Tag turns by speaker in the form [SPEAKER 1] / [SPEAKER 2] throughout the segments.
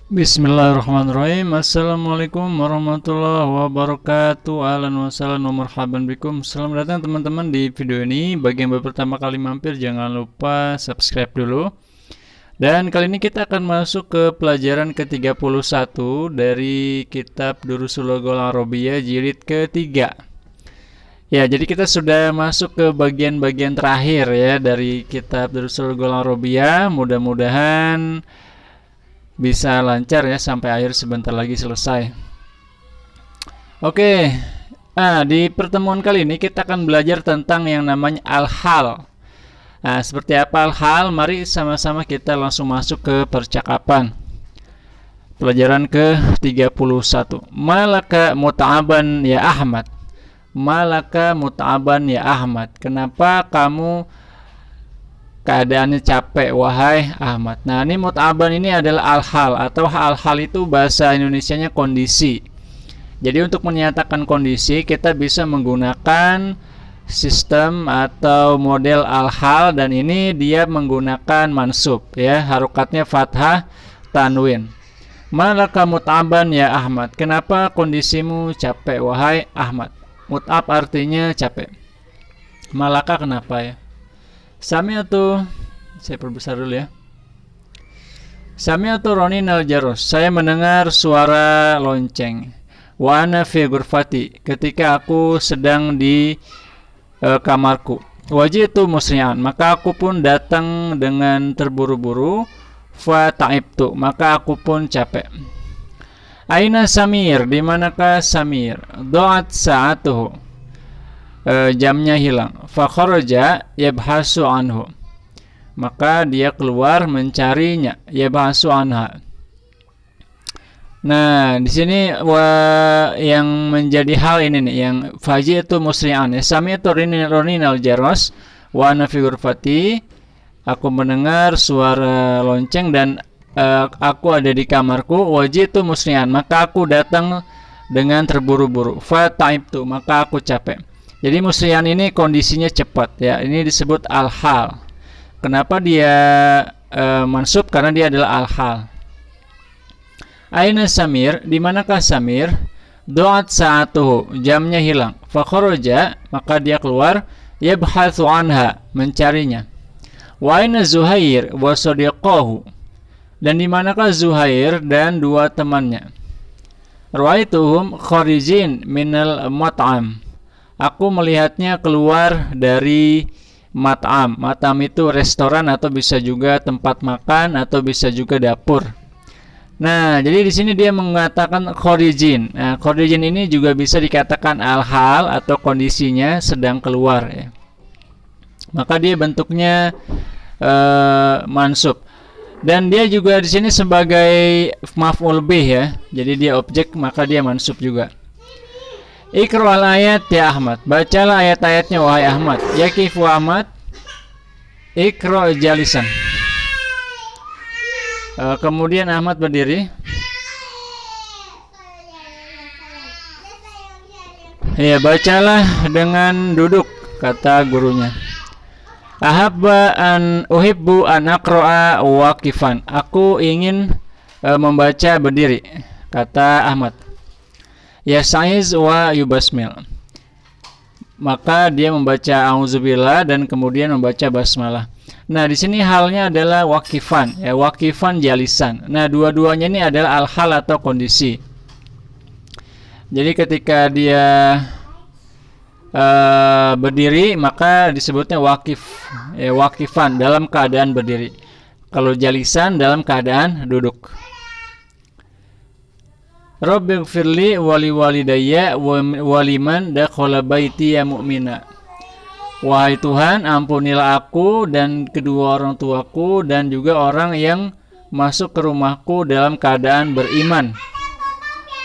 [SPEAKER 1] Bismillahirrahmanirrahim. Assalamualaikum warahmatullahi wabarakatuh. Ahlan wa sahlan wa marhaban bikum. Selamat datang teman-teman di video ini. Bagi yang baru pertama kali mampir, jangan lupa subscribe dulu. Dan kali ini kita akan masuk ke pelajaran ke-31 dari kitab Durusul Lughal Arabiyah jilid ketiga. Ya, jadi kita sudah masuk ke bagian-bagian terakhir ya dari kitab Durusul Lughal Arabiyah. Mudah-mudahan bisa lancar ya sampai akhir, sebentar lagi selesai. Oke. Di pertemuan kali ini kita akan belajar tentang yang namanya al-hal. Nah, seperti apa al-hal? Mari sama-sama kita langsung masuk ke percakapan. Pelajaran ke-31. Malaka muta'aban ya Ahmad. Malaka muta'aban ya Ahmad. Kenapa kamu keadaannya capek wahai Ahmad? Nah, ini mut'aban ini adalah al-hal, atau al-hal itu bahasa Indonesianya kondisi. Jadi untuk menyatakan kondisi kita bisa menggunakan sistem atau model al-hal, dan ini dia menggunakan mansub ya, harokatnya fathah tanwin. Malaka mut'aban ya Ahmad. Kenapa kondisimu capek wahai Ahmad? Mut'ab artinya capek. Malaka kenapa ya? Sami'atu, saya perbesar dulu ya. Sami'atu ronin al-jaros, saya mendengar suara lonceng. Wa ana fi ghurfati, ketika aku sedang di kamarku. Wajitu musri'an, maka aku pun datang dengan terburu-buru. Fa ta'ibtu, maka aku pun capek. Aina Samir, di manakah Samir? Do'at sa'atuhu, jamnya hilang. Fa kharaja yabhasu anhu, maka dia keluar mencarinya. Yabhasu anha. Nah, di sini yang menjadi hal ini nih, yang faji'tu musri'an. Sami'tu ronin al-jaros wa ana fi ghurfati, aku mendengar suara lonceng dan aku ada di kamarku. Waji'tu musri'an, maka aku datang dengan terburu-buru. Fa ta'ibtu, maka aku capek. Jadi musri'an ini kondisinya cepat ya. Ini disebut al-hal. Kenapa dia mansub? Karena dia adalah al-hal. Aina Samir, di manakah Samir? Do'at sa'atuhu, jamnya hilang. Fa kharaja, maka dia keluar. Yabhathu anha, mencarinya. Wa aina Zuhair wa sadiqahu, dan di manakah Zuhair dan dua temannya? Ra'aituhum kharijin minal mat'am, aku melihatnya keluar dari mat'am. Mat'am itu restoran, atau bisa juga tempat makan, atau bisa juga dapur. Nah, jadi di sini dia mengatakan kharijin. Nah, kharijin ini juga bisa dikatakan al-hal atau kondisinya sedang keluar ya. Maka dia bentuknya mansub. Dan dia juga di sini sebagai maf'ul bih ya. Jadi dia objek, maka dia mansub juga. Iqra'al ayat ya Ahmad, bacalah ayat-ayatnya wahai Ahmad. Yakifu Ahmad, Iqra' jalisan. Kemudian Ahmad berdiri. Ya, bacalah dengan duduk, kata gurunya. Uhibbu an aqra'a waqifan, aku ingin membaca berdiri, kata Ahmad. Yasa'iz wa yubasmil, maka dia membaca auzubillah dan kemudian membaca basmalah. Nah, di sini halnya adalah waqifan ya, waqifan jalisan. Nah, dua-duanya ini adalah al-hal atau kondisi. Jadi ketika dia berdiri, maka disebutnya waqif ya, waqifan dalam keadaan berdiri. Kalau jalisan dalam keadaan duduk. Rabbighfirli wali walidayya waliman dakhala baiti ya mu'mina. Wahai Tuhan, ampunilah aku dan kedua orang tuaku dan juga orang yang masuk ke rumahku dalam keadaan beriman.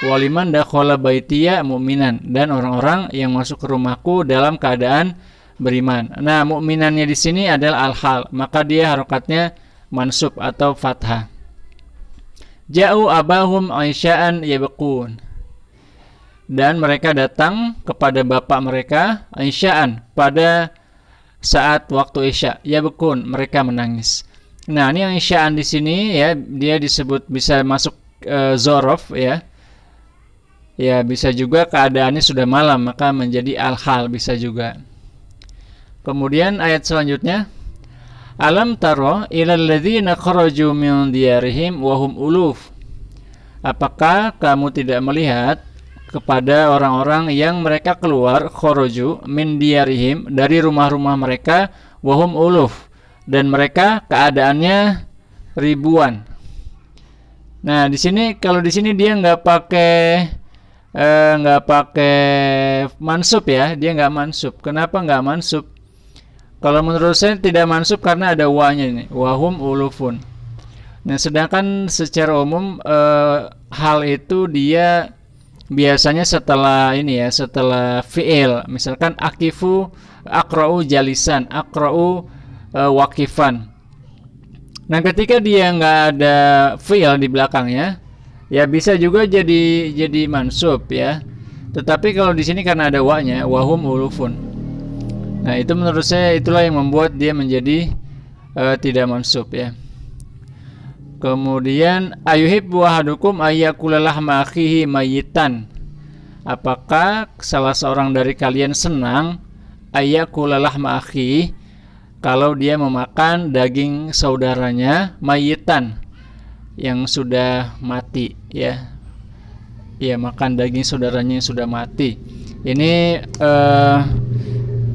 [SPEAKER 1] Waliman dakhala baiti ya mu'minan, dan orang-orang yang masuk ke rumahku dalam keadaan beriman. Nah, mu'minannya di sini adalah al-hal, maka dia harokatnya mansub atau fathah. Ja'u abahum aisya'an yabqun, dan mereka datang kepada bapak mereka aisya'an, pada saat waktu isya. Yabqun, mereka menangis. Nah, ini aisya'an di sini ya, dia disebut bisa masuk zorof ya. Ya bisa juga keadaannya sudah malam maka menjadi al-hal bisa juga. Kemudian ayat selanjutnya, alam taro ilal ladzina kharaju min diyarihim wa hum uluf. Apakah kamu tidak melihat kepada orang-orang yang mereka keluar kharaju min diyarihim dari rumah-rumah mereka wa hum uluf dan mereka keadaannya ribuan. Nah, di sini kalau di sini dia nggak pakai mansub ya, dia nggak mansub. Kenapa nggak mansub? Kalau menurut saya tidak mansub karena ada wa-nya ini, wahum ulufun. Nah, sedangkan secara umum hal itu dia biasanya setelah ini ya, setelah fi'il. Misalkan akifu, akra'u jalisan, akra'u wakifan. Nah, ketika dia nggak ada fi'il di belakangnya, ya bisa juga jadi mansub ya. Tetapi kalau di sini karena ada wa-nya, wahum ulufun. Nah, itu menurut saya itulah yang membuat dia menjadi tidak mansub ya. Kemudian ayuhibbu ahadukum ayyakula lahma akhihi mayyitan. Apakah salah seorang dari kalian senang ayyakula lahma akhihi kalau dia memakan daging saudaranya mayyitan yang sudah mati ya. Ya, makan daging saudaranya yang sudah mati. Ini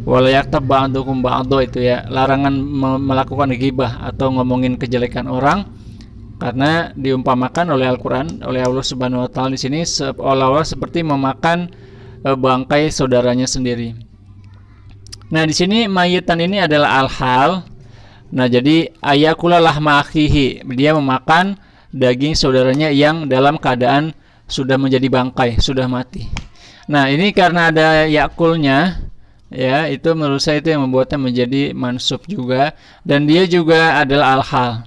[SPEAKER 1] wala yaktab ba'dukum ba'dha itu ya, larangan melakukan ghibah atau ngomongin kejelekan orang, karena diumpamakan oleh Al-Qur'an oleh Allah Subhanahu wa taala di sini seolah-olah seperti memakan bangkai saudaranya sendiri. Nah, di sini mayyitan ini adalah al-hal. Nah, jadi ayakula lahma akhihi, dia memakan daging saudaranya yang dalam keadaan sudah menjadi bangkai, sudah mati. Nah, ini karena ada yakulnya ya, itu menurut saya itu yang membuatnya menjadi mansub juga, dan dia juga adalah al-hal.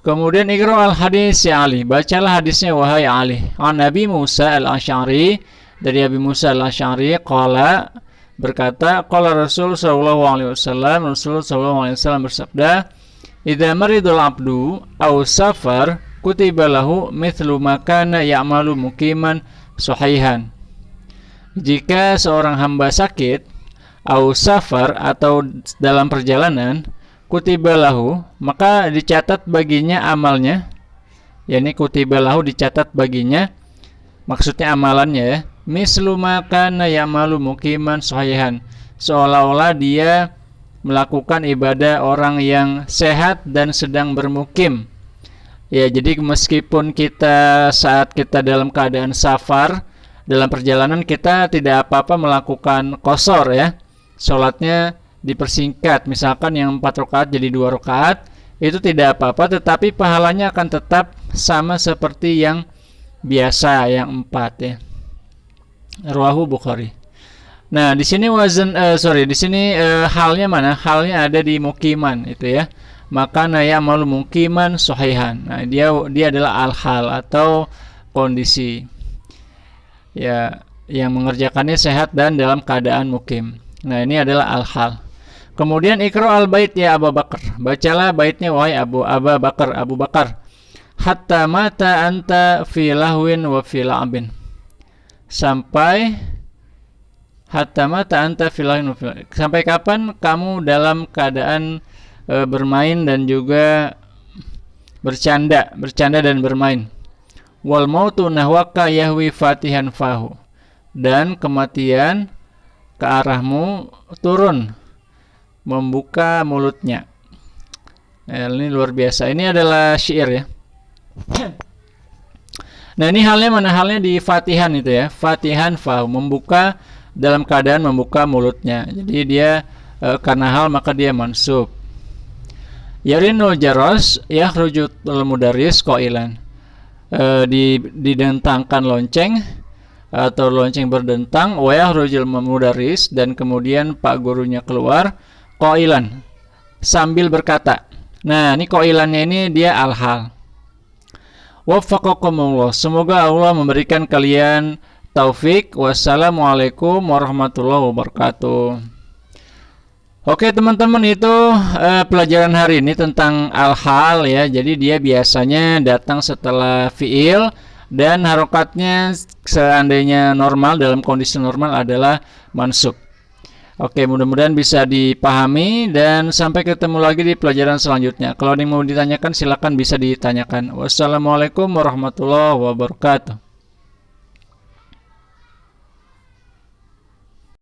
[SPEAKER 1] Kemudian iqra al-hadis ya Ali, bacalah hadisnya wahai Ali. An Nabi Musa al-Asy'ari, dari Abi Musa al-Asy'ari qala, berkata qala Rasul sallallahu alaihi wasallam, Rasul sallallahu alaihi wasallam bersabda, idza maridul abdu aw safar kutiba lahu mithlu ma kana ya'malu muqiman sahihan. Jika seorang hamba sakit au safar atau dalam perjalanan, kutiba lahu, maka dicatat baginya amalnya. yakni kutiba lahu, dicatat baginya, maksudnya amalannya ya, mislu ma kana ya'malu muqiman sahihan, seolah-olah dia melakukan ibadah orang yang sehat dan sedang bermukim. Ya, jadi meskipun kita saat kita dalam keadaan safar, dalam perjalanan, kita tidak apa-apa melakukan qashar ya. Salatnya dipersingkat, misalkan yang 4 rakaat jadi 2 rakaat, itu tidak apa-apa, tetapi pahalanya akan tetap sama seperti yang biasa yang 4 ya. Rawahu Bukhari. Nah, di sini di sini halnya mana? Halnya ada di mukiman itu ya. Maka naya malu mukiman sahihan. Nah, dia adalah al-hal atau kondisi ya yang mengerjakannya sehat dan dalam keadaan mukim. Nah, ini adalah al-hal. Kemudian ikra al-bait ya Abu Bakar. Bacalah baitnya wahai Abu Bakar. Hatta mata anta fi lahwin wa fi la'bin. Sampai hatta mata anta fi lahwin wa fi la'bin. Sampai kapan kamu dalam keadaan bermain dan juga bercanda dan bermain. Wal mautu nahwaka yahwi fatihan fahu, dan kematian ke arahmu turun membuka mulutnya. Ini luar biasa. Ini adalah syair ya. Nah, ini halnya mana? Halnya di fatihan itu ya, fatihan fahu, membuka dalam keadaan membuka mulutnya. Jadi dia karena hal maka dia mansub. Yarinul jaros yakhrujutul mudarris qailan. Didentangkan lonceng atau lonceng berdentang, wa yakhrujul mudarris, dan kemudian pak gurunya keluar qailan sambil berkata. Nah, ini qailannya ini dia al-hal. Waffaqakumullah, semoga Allah memberikan kalian taufik. Wassalamualaikum warahmatullahi wabarakatuh. Oke teman-teman, itu pelajaran hari ini tentang al-hal ya. Jadi dia biasanya datang setelah fiil dan harokatnya seandainya normal, dalam kondisi normal adalah mansub. Oke, mudah-mudahan bisa dipahami dan sampai ketemu lagi di pelajaran selanjutnya. Kalau ada yang mau ditanyakan silakan bisa ditanyakan. Wassalamualaikum warahmatullahi wabarakatuh.